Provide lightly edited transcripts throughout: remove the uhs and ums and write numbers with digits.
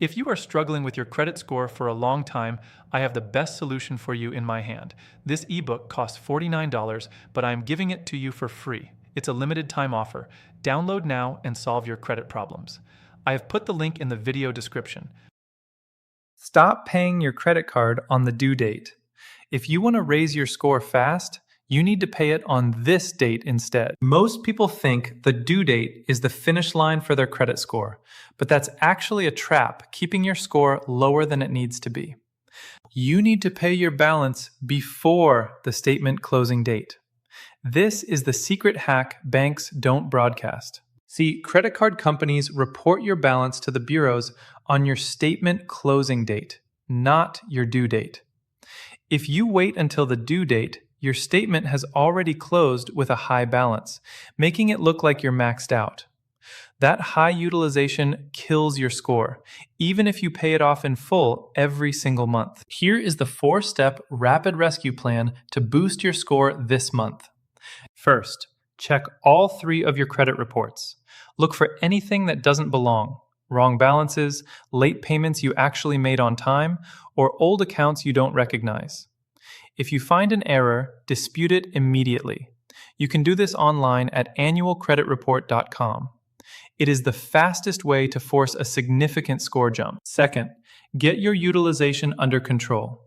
If you are struggling with your credit score for a long time, I have the best solution for you in my hand. This ebook costs $49, but I am giving it to you for free. It's a limited time offer. Download now and solve your credit problems. I have put the link in the video description. Stop paying your credit card on the due date. If you want to raise your score fast, you need to pay it on this date instead. Most people think the due date is the finish line for their credit score, but that's actually a trap, keeping your score lower than it needs to be. You need to pay your balance before the statement closing date. This is the secret hack banks don't broadcast. See, credit card companies report your balance to the bureaus on your statement closing date, not your due date. If you wait until the due date, your statement has already closed with a high balance, making it look like you're maxed out. That high utilization kills your score, even if you pay it off in full every single month. Here is the 4-step rapid rescue plan to boost your score this month. First, check all 3 of your credit reports. Look for anything that doesn't belong: wrong balances, late payments you actually made on time, or old accounts you don't recognize. If you find an error, dispute it immediately. You can do this online at annualcreditreport.com. It is the fastest way to force a significant score jump. Second, get your utilization under control.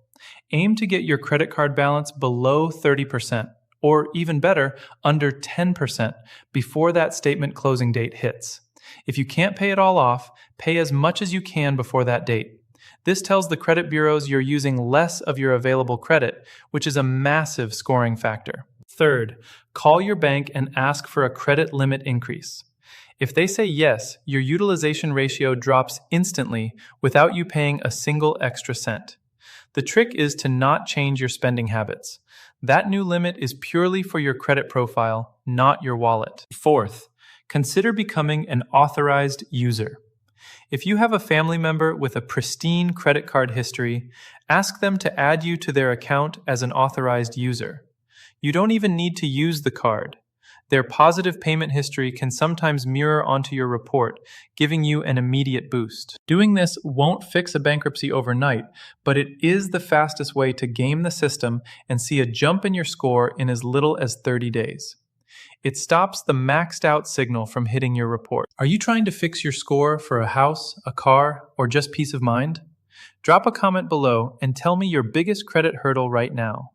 Aim to get your credit card balance below 30%, or even better, under 10% before that statement closing date hits. If you can't pay it all off, pay as much as you can before that date. This tells the credit bureaus you're using less of your available credit, which is a massive scoring factor. Third, call your bank and ask for a credit limit increase. If they say yes, your utilization ratio drops instantly without you paying a single extra cent. The trick is to not change your spending habits. That new limit is purely for your credit profile, not your wallet. Fourth, consider becoming an authorized user. If you have a family member with a pristine credit card history, ask them to add you to their account as an authorized user. You don't even need to use the card. Their positive payment history can sometimes mirror onto your report, giving you an immediate boost. Doing this won't fix a bankruptcy overnight, but it is the fastest way to game the system and see a jump in your score in as little as 30 days. It stops the maxed out signal from hitting your report. Are you trying to fix your score for a house, a car, or just peace of mind? Drop a comment below and tell me your biggest credit hurdle right now.